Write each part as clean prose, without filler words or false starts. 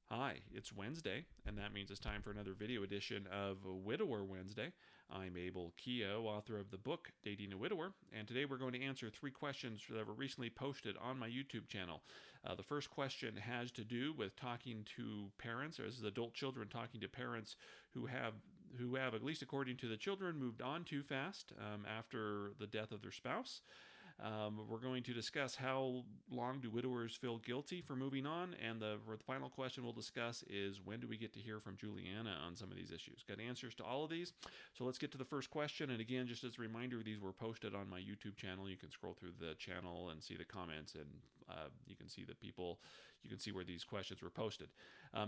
Hi, it's Wednesday, and that means it's time for another video edition of Widower Wednesday. I'm Abel Keogh, author of the book Dating a Widower, and today we're going to answer three questions that were recently posted on my YouTube channel. The first question has to do with talking to parents, or this is adult children talking to parents who have, at least according to the children, moved on too fast after the death of their spouse. We're going to discuss how long do widowers feel guilty for moving on, and the final question we'll discuss is when do we get to hear from Julianna on some of these issues. Got answers to all of these, so let's get to the first question. And again, just as a reminder, these were posted on my YouTube channel. You can scroll through the channel and see the comments, and you can see the people. You can see where these questions were posted.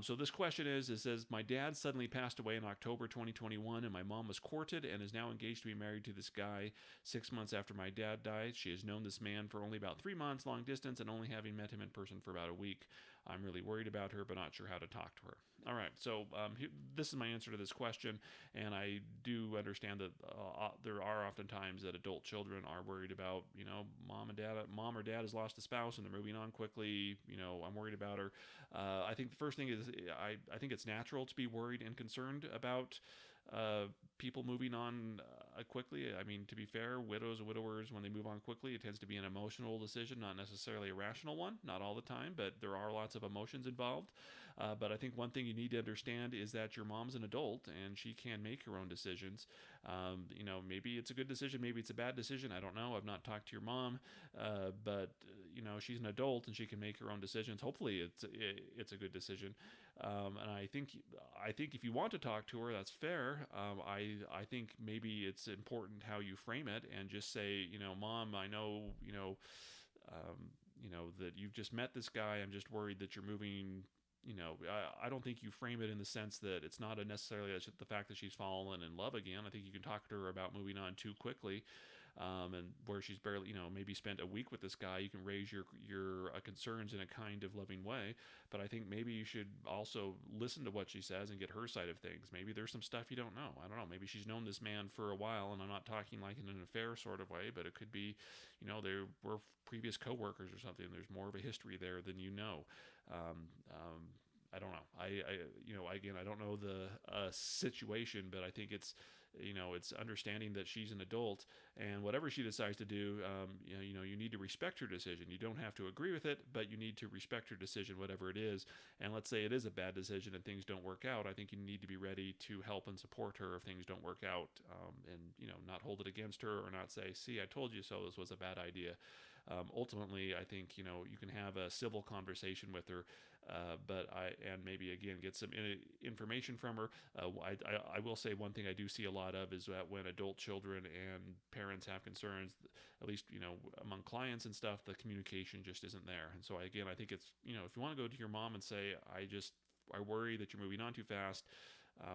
So this question is: it says, my dad suddenly passed away in October 2021, and my mom was courted and is now engaged to be married to this guy 6 months after my dad died. She has known this man for only about 3 months, long distance, and only having met him in person for about a week. I'm really worried about her, but not sure how to talk to her. All right, so this is my answer to this question, and I do understand that there are often times that adult children are worried about, mom or dad has lost a spouse and they're moving on quickly. I'm worried about her. I think the first thing is I think it's natural to be worried and concerned about people moving on quickly. I mean, to be fair, widows and widowers, when they move on quickly, it tends to be an emotional decision, not necessarily a rational one. Not all the time, but there are lots of emotions involved. But I think one thing you need to understand is that your mom's an adult and she can make her own decisions. Maybe it's a good decision, maybe it's a bad decision. I don't know. I've not talked to your mom, but she's an adult and she can make her own decisions. Hopefully, it's a good decision. And I think if you want to talk to her, that's fair. I think maybe it's important how you frame it and just say, Mom, I know, that you've just met this guy. I'm just worried that you're moving. I don't think you frame it in the sense that it's not necessarily the fact that she's fallen in love again. I think you can talk to her about moving on too quickly, and where she's barely, maybe spent a week with this guy. You can raise your concerns in a kind of loving way, but I think maybe you should also listen to what she says and get her side of things. Maybe there's some stuff you don't know. I don't know. Maybe she's known this man for a while, and I'm not talking like in an affair sort of way, but it could be, they were previous coworkers or something. There's more of a history there than you know. I don't know. Again, I don't know the situation, but I think it's understanding that she's an adult, and whatever she decides to do, you need to respect her decision. You don't have to agree with it, but you need to respect her decision, whatever it is. And let's say it is a bad decision and things don't work out. I think you need to be ready to help and support her if things don't work out, and not hold it against her or not say, "See, I told you so. This was a bad idea." Ultimately, I think you can have a civil conversation with her, and maybe again get some information from her. I will say one thing I do see a lot of is that when adult children and parents have concerns, at least among clients and stuff, the communication just isn't there. And so again, I think it's if you want to go to your mom and say, I worry that you're moving on too fast.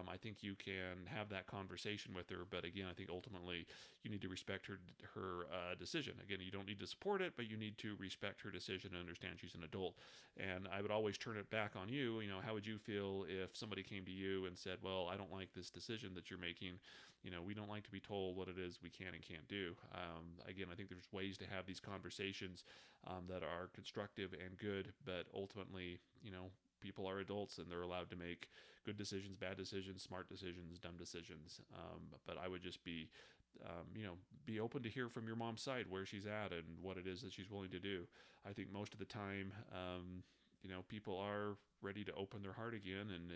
I think you can have that conversation with her, but again, I think ultimately you need to respect her decision. Again, you don't need to support it, but you need to respect her decision and understand she's an adult. And I would always turn it back on you. How would you feel if somebody came to you and said, "Well, I don't like this decision that you're making. We don't like to be told what it is we can and can't do." Again, I think there's ways to have these conversations that are constructive and good, but ultimately, people are adults and they're allowed to make good decisions, bad decisions, smart decisions, dumb decisions. But I would just be open to hear from your mom's side where she's at and what it is that she's willing to do. I think most of the time, people are ready to open their heart again, and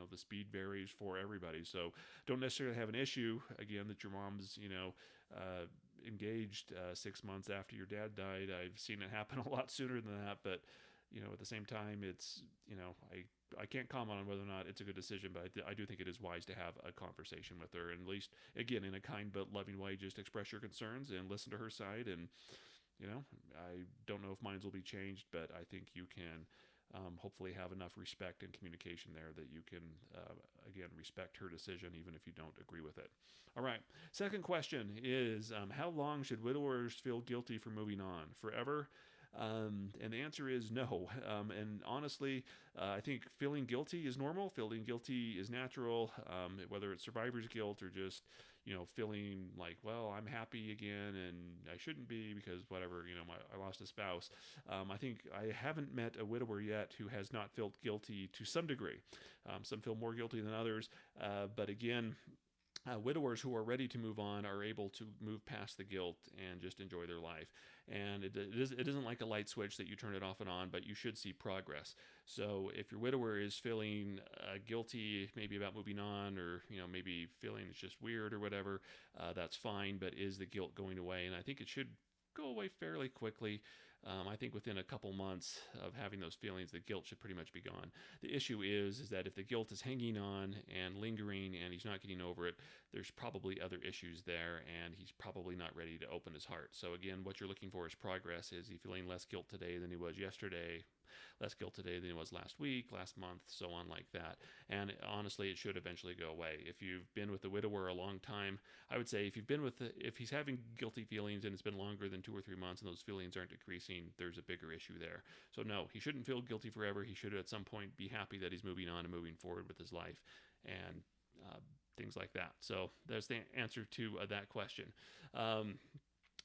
the speed varies for everybody. So don't necessarily have an issue, again, that your mom's, engaged 6 months after your dad died. I've seen it happen a lot sooner than that, but at the same time, it's, I can't comment on whether or not it's a good decision, but I do think it is wise to have a conversation with her, and at least, again, in a kind but loving way, just express your concerns and listen to her side. And, I don't know if minds will be changed, but I think you can hopefully have enough respect and communication there that you can, again, respect her decision even if you don't agree with it. All right. Second question is, how long should widowers feel guilty for moving on? Forever? And the answer is no. And honestly, I think feeling guilty is normal. Feeling guilty is natural, whether it's survivor's guilt or just, feeling like, well, I'm happy again and I shouldn't be because whatever, I lost a spouse. I think I haven't met a widower yet who has not felt guilty to some degree. Some feel more guilty than others. But again, widowers who are ready to move on are able to move past the guilt and just enjoy their life. And it isn't like a light switch that you turn it off and on, but you should see progress. So if your widower is feeling guilty, maybe about moving on, or maybe feeling it's just weird or whatever, that's fine. But is the guilt going away? And I think it should go away fairly quickly. I think within a couple months of having those feelings, the guilt should pretty much be gone. The issue is that if the guilt is hanging on and lingering and he's not getting over it, there's probably other issues there, and he's probably not ready to open his heart. So again, what you're looking for is progress. Is he feeling less guilt today than he was yesterday? Less guilt today than it was last week, last month, so on like that. And honestly, it should eventually go away. If you've been with the widower a long time, I would say if he's having guilty feelings and it's been longer than 2 or 3 months and those feelings aren't decreasing, there's a bigger issue there. So no, he shouldn't feel guilty forever. He should at some point be happy that he's moving on and moving forward with his life and things like that. So there's the answer to that question.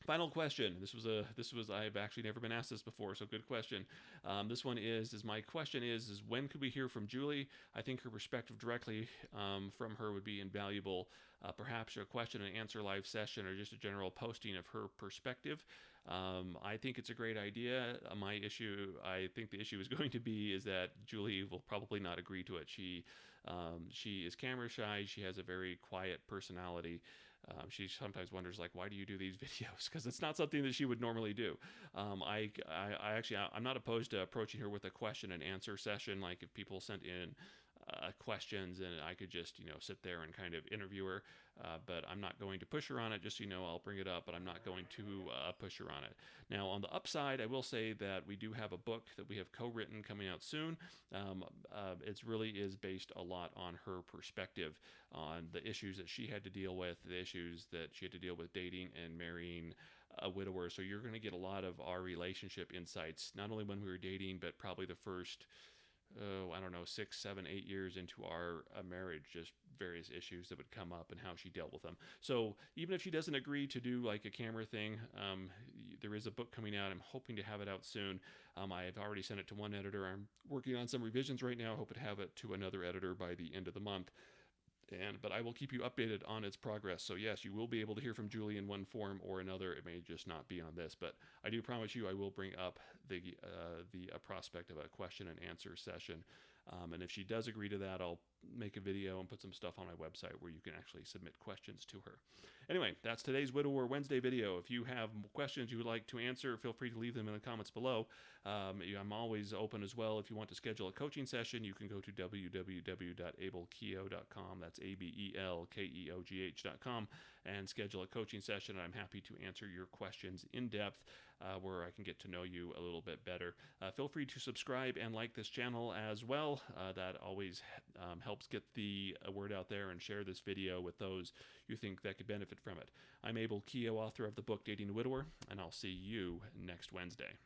Final question. This was I've actually never been asked this before, so good question. This one is my question is when could we hear from Julie? I think her perspective directly from her would be invaluable. Perhaps a question and answer live session or just a general posting of her perspective. I think it's a great idea. I think the issue is going to be is that Julie will probably not agree to it. She is camera shy. She has a very quiet personality. She sometimes wonders, like, why do you do these videos? Because it's not something that she would normally do. I'm not opposed to approaching her with a question and answer session. Like if people sent in questions and I could just, sit there and kind of interview her. But I'm not going to push her on it. Just so you know, I'll bring it up, but I'm not going to push her on it. Now, on the upside, I will say that we do have a book that we have co-written coming out soon. It really is based a lot on her perspective on the issues that she had to deal with, the issues that she had to deal with dating and marrying a widower. So you're going to get a lot of our relationship insights, not only when we were dating, but probably the first 6, 7, 8 years into our marriage, just various issues that would come up and how she dealt with them. So even if she doesn't agree to do like a camera thing, there is a book coming out. I'm hoping to have it out soon. I have already sent it to one editor. I'm working on some revisions right now. I hope to have it to another editor by the end of the month. But I will keep you updated on its progress. So yes, you will be able to hear from Julie in one form or another. It may just not be on this, but I do promise you I will bring up the prospect of a question and answer session. And if she does agree to that, I'll make a video and put some stuff on my website where you can actually submit questions to her. Anyway, that's today's Widower Wednesday video. If you have questions you would like to answer, feel free to leave them in the comments below. I'm always open as well. If you want to schedule a coaching session, you can go to www.abelkeogh.com. That's ABELKEOGH.com and schedule a coaching session. I'm happy to answer your questions in depth where I can get to know you a little bit better. Feel free to subscribe and like this channel as well. That always helps get the word out there, and share this video with those you think that could benefit from it. I'm Abel Keogh, author of the book Dating a Widower, and I'll see you next Wednesday.